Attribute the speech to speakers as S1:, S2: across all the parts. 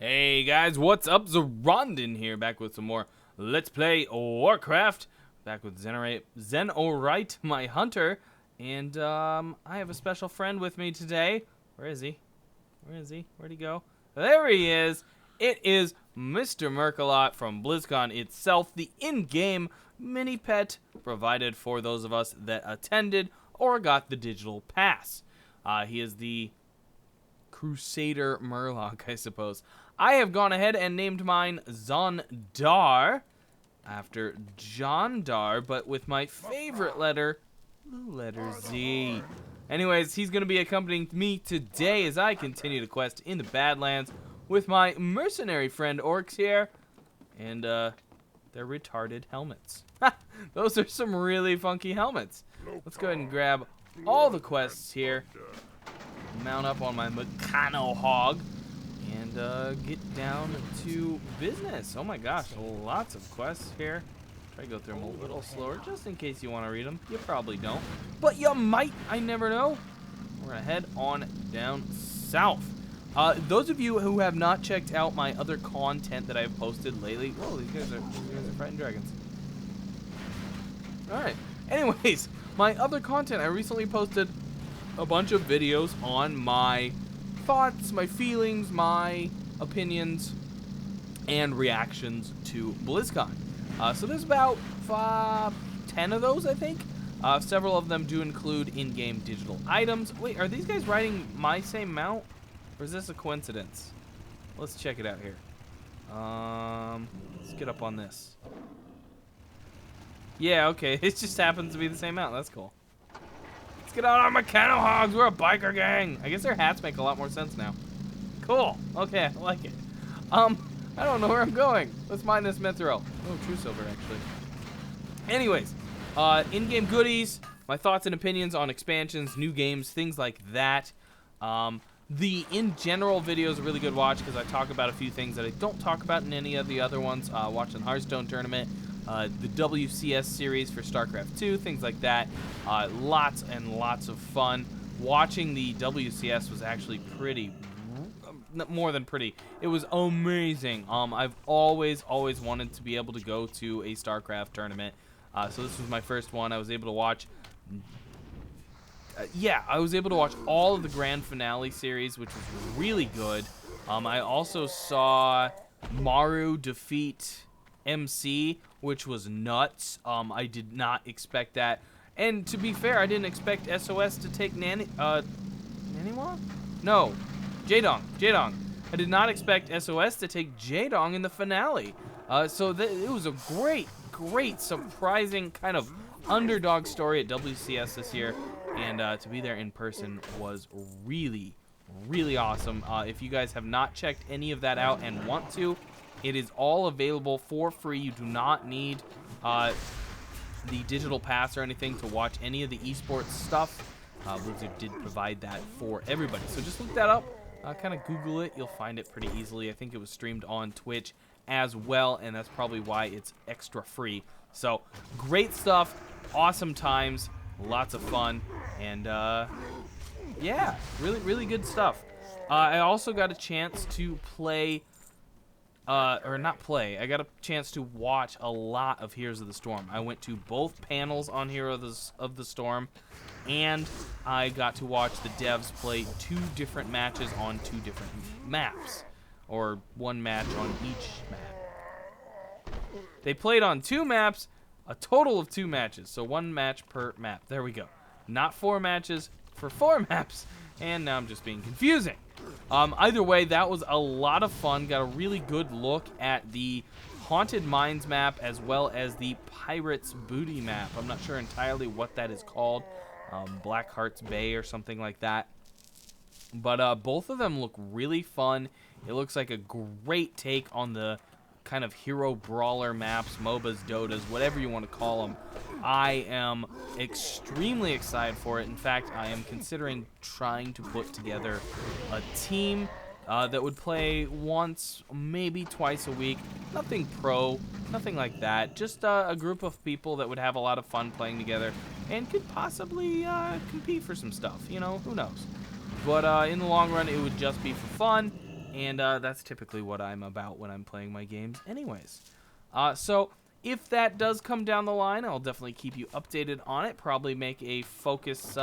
S1: Hey guys, what's up? Zoronden here, back with some more Let's Play Warcraft. Back with Zenorite, my hunter, and I have a special friend with me today. Where is he? Where'd he go? There he is. It is Mr. Merkalot from Blizzcon itself, the in-game mini pet provided for those of us that attended or got the digital pass. He is the Crusader Murloc, I suppose. I have gone ahead and named mine Zondar after John Dar, but with my favorite letter, the letter Z. Anyways, he's going to be accompanying me today as I continue to quest in the Badlands with my mercenary friend Orcs here and their retarded helmets. Those are some really funky helmets. Let's go ahead and grab all the quests here. Mount up on my Mechano Hog and get down to business. Oh my gosh, lots of quests here. Try to go through them a little slower just in case you want to read them. You probably don't, but you might. I never know. We're gonna head on down south. Those of you who have not checked out my other content that I've posted lately, whoa, these guys are fighting dragons. All right. Anyways, my other content, I recently posted a bunch of videos on my thoughts, my feelings, my opinions, and reactions to BlizzCon. So there's about 10 of those, I think. Several of them do include in-game digital items. Wait, are these guys riding my same mount? Or is this a coincidence? Let's check it out here. Let's get up on this. Yeah, okay. It just happens to be the same mount. That's cool. Let's get out on Mechano Hogs. We're a biker gang. I guess their hats make a lot more sense now. Cool. Okay, I like it. I don't know where I'm going. Let's mine this mithril. Oh, true silver, actually. Anyways, in-game goodies, my thoughts and opinions on expansions, new games, things like that. The in general video is a really good watch because I talk about a few things that I don't talk about in any of the other ones. Watching the Hearthstone tournament, the WCS series for StarCraft 2, things like that. Lots and lots of fun. Watching the WCS was actually pretty, more than pretty. It was amazing. I've always wanted to be able to go to a StarCraft tournament. So this was my first one. I was able to watch I was able to watch all of the grand finale series, which was really good. I also saw Maru defeat MC, which was nuts. I did not expect that. And to be fair, I didn't expect SOS to take Nanimon? No, Jaedong. I did not expect SOS to take Jaedong in the finale. So it was a great, surprising kind of underdog story at WCS this year. And to be there in person was really awesome. If you guys have not checked any of that out and want to, it is all available for free. You do not need the digital pass or anything to watch any of the esports stuff. Blizzard did provide that for everybody. So just look that up, kind of Google it. You'll find it pretty easily. I think it was streamed on Twitch as well, and that's probably why it's extra free. So great stuff, awesome times. Lots of fun, and yeah, really good stuff. I also got a chance to play, or not play, I got a chance to watch a lot of Heroes of the Storm. I went to both panels on Heroes of the Storm, and I got to watch the devs play 2 different matches on 2 different maps, or 1 match on each map. They played on 2 maps, a total of 2 matches, so 1 match per map. There we go. Not 4 matches for 4 maps, and now I'm just being confusing. Either way, that was a lot of fun. Got a really good look at the Haunted Mines map as well as the Pirates Booty map. I'm not sure entirely what that is called. Blackheart's Bay or something like that. But both of them look really fun. It looks like a great take on the kind of hero brawler maps, MOBAs, Dotas, whatever you want to call them. I am extremely excited for it. In fact, I am considering trying to put together a team that would play once, maybe twice a week. Nothing pro, nothing like that. Just a group of people that would have a lot of fun playing together and could possibly compete for some stuff. You know, who knows? But in the long run, it would just be for fun. And that's typically what I'm about when I'm playing my games anyways. So if that does come down the line, I'll definitely keep you updated on it. Probably make a focus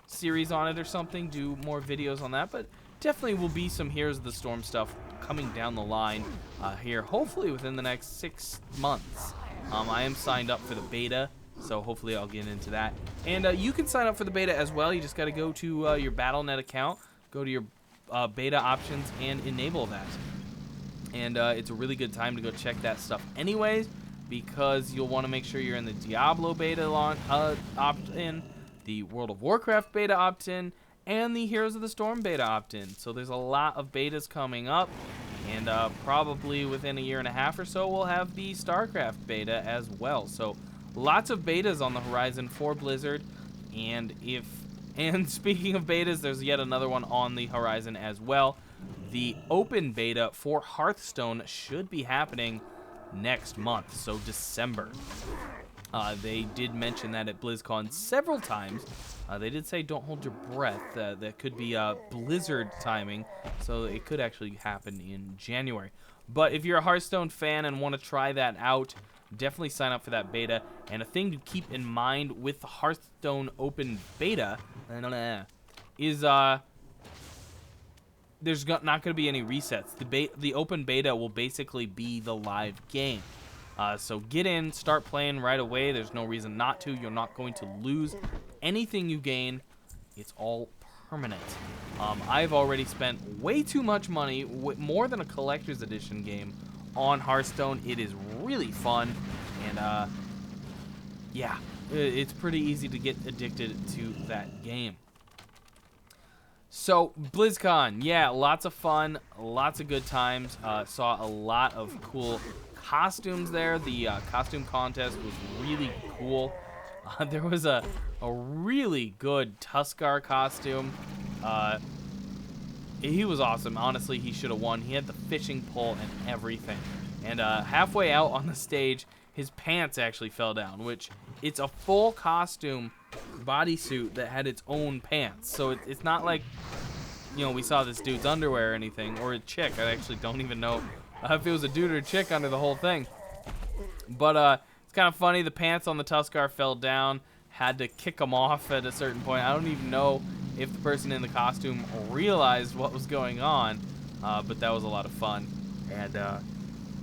S1: series on it or something, do more videos on that. But definitely will be some Heroes of the Storm stuff coming down the line here, hopefully within the next 6 months. I am signed up for the beta, so hopefully I'll get into that. And you can sign up for the beta as well. You just got to go to your Battle.net account, go to your beta options, and enable that. And it's a really good time to go check that stuff anyways, because you'll want to make sure you're in the Diablo beta opt-in, the World of Warcraft beta opt-in, and the Heroes of the Storm beta opt-in. So there's a lot of betas coming up, and probably within a year and a half or so, we'll have the StarCraft beta as well. So lots of betas on the horizon for Blizzard, and speaking of betas, there's yet another one on the horizon as well. The open beta for Hearthstone should be happening next month, so December. They did mention that at BlizzCon several times. They did say don't hold your breath. That could be Blizzard timing, so it could actually happen in January. But if you're a Hearthstone fan and want to try that out, definitely sign up for that beta. And a thing to keep in mind with the Hearthstone open beta is there's not going to be any resets. The open beta will basically be the live game. So get in, start playing right away. There's no reason not to. You're not going to lose anything you gain. It's all permanent. I've already spent way too much money, more than a collector's edition game, on Hearthstone. It is really fun, and yeah, it's pretty easy to get addicted to that game. So, BlizzCon, yeah, lots of fun, lots of good times. Saw a lot of cool costumes there. The costume contest was really cool. There was a really good Tuskar costume. He was awesome. Honestly, he should have won. He had the fishing pole and everything. And halfway out on the stage, his pants actually fell down, which it's a full costume bodysuit that had its own pants. So it's not like, you know, we saw this dude's underwear or anything, or a chick. I actually don't even know if it was a dude or a chick under the whole thing. But it's kind of funny. The pants on the Tuskar fell down. Had to kick them off at a certain point. I don't even know if the person in the costume realized what was going on, but that was a lot of fun. And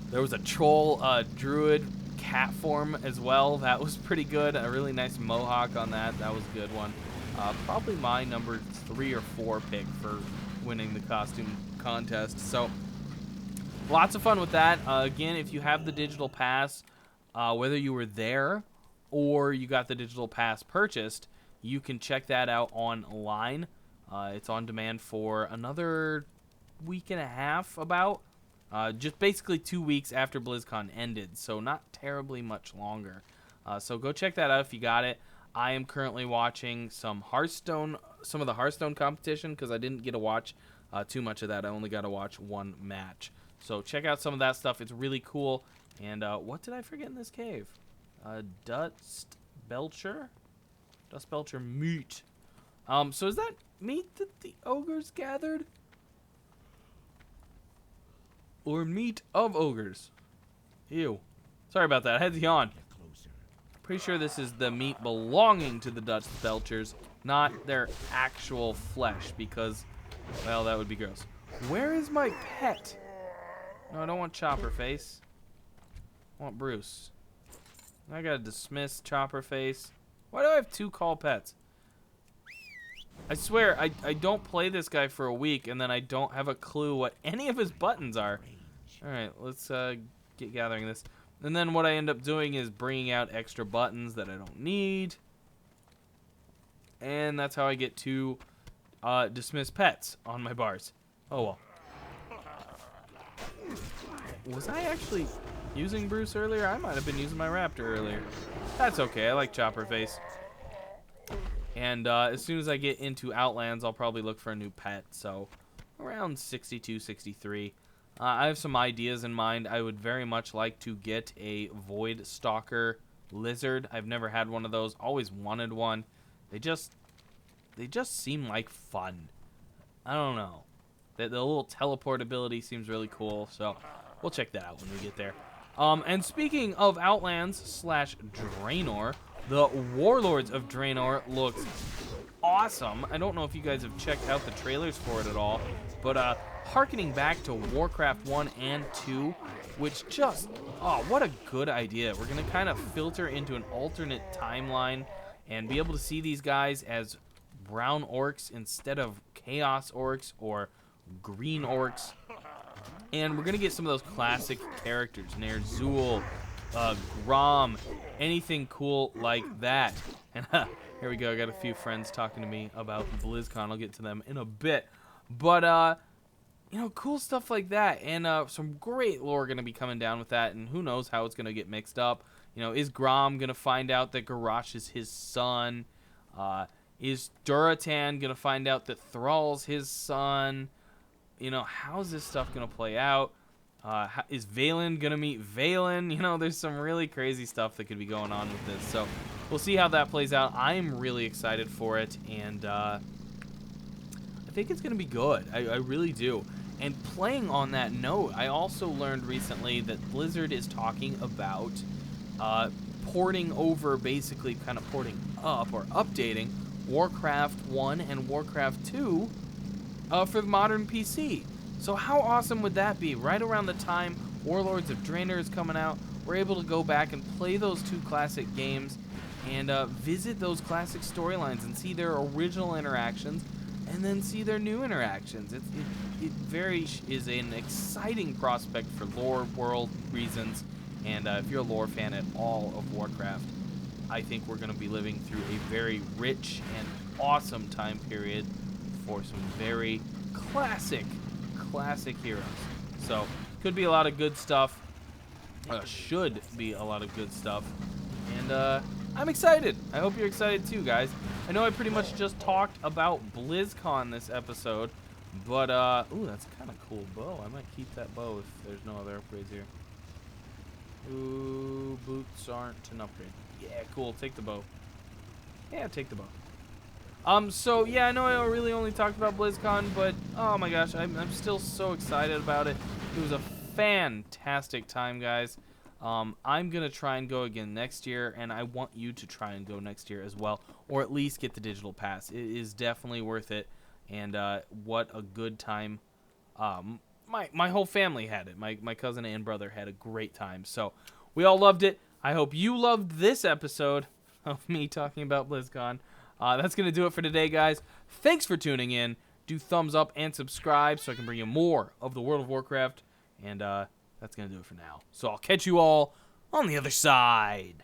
S1: there was a troll druid cat form as well. That was pretty good. A really nice mohawk on that. That was a good one. Probably my number 3 or 4 pick for winning the costume contest. So lots of fun with that. Again, if you have the digital pass, whether you were there or you got the digital pass purchased, you can check that out online. It's on demand for another week and a half about. Just basically 2 weeks after BlizzCon ended, so not terribly much longer. So go check that out if you got it. I am currently watching some of the Hearthstone competition, because I didn't get to watch too much of that. I only got to watch one match. So check out some of that stuff. It's really cool. And what did I forget in this cave? Dust Belcher meat. So is that meat that the ogres gathered? Or meat of ogres? Ew. Sorry about that. I had to yawn. Pretty sure this is the meat belonging to the Dust Belchers, not their actual flesh, because, well, that would be gross. Where is my pet? No, I don't want Chopper Face. I want Bruce. I gotta dismiss Chopper Face. Why do I have 2 call pets? I swear, I don't play this guy for a week, and then I don't have a clue what any of his buttons are. Alright, let's get gathering this. And then what I end up doing is bringing out extra buttons that I don't need. And that's how I get 2 dismiss pets on my bars. Oh well. Was I actually using Bruce earlier? I might have been using my Raptor earlier. That's okay, I like Chopper Face. And as soon as I get into Outlands, I'll probably look for a new pet. So around 62, 63. I have some ideas in mind. I would very much like to get a Void Stalker lizard. I've never had one of those. Always wanted one. They just seem like fun. I don't know. The little teleport ability seems really cool, so we'll check that out when we get there. And speaking of Outlands / Draenor, the Warlords of Draenor looks awesome. I don't know if you guys have checked out the trailers for it at all, but harkening back to Warcraft 1 and 2, which just, oh, what a good idea. We're going to kind of filter into an alternate timeline and be able to see these guys as brown orcs instead of chaos orcs or green orcs. And we're going to get some of those classic characters, Ner'zhul, Grom, anything cool like that. And here we go. I got a few friends talking to me about BlizzCon. I'll get to them in a bit. But, you know, cool stuff like that. And some great lore going to be coming down with that. And who knows how it's going to get mixed up. You know, is Grom going to find out that Garrosh is his son? Is Duratan going to find out that Thrall's his son? You know, how's this stuff going to play out? Is Valen going to meet Valen? You know, there's some really crazy stuff that could be going on with this. So we'll see how that plays out. I'm really excited for it, and I think it's going to be good. I really do. And playing on that note, I also learned recently that Blizzard is talking about porting over, basically kind of porting up or updating Warcraft 1 and Warcraft 2 for the modern PC. So how awesome would that be? Right around the time Warlords of Draenor is coming out, we're able to go back and play those two classic games and visit those classic storylines and see their original interactions and then see their new interactions. It very is an exciting prospect for lore world reasons, and if you're a lore fan at all of Warcraft, I think we're going to be living through a very rich and awesome time period for some very classic heroes. So, could be a lot of good stuff. Should be a lot of good stuff. And I'm excited. I hope you're excited too, guys. I know I pretty much just talked about BlizzCon this episode, but, ooh, that's kind of cool bow. I might keep that bow if there's no other upgrades here. Ooh, boots aren't an upgrade. Yeah, cool. Take the bow. Yeah, take the bow. So, yeah, I know I really only talked about BlizzCon, but, oh my gosh, I'm still so excited about it. It was a fantastic time, guys. I'm going to try and go again next year, and I want you to try and go next year as well, or at least get the digital pass. It is definitely worth it, and what a good time. My whole family had it. My cousin and brother had a great time, so we all loved it. I hope you loved this episode of me talking about BlizzCon. That's going to do it for today, guys. Thanks for tuning in. Do thumbs up and subscribe so I can bring you more of the World of Warcraft. And that's going to do it for now. So I'll catch you all on the other side.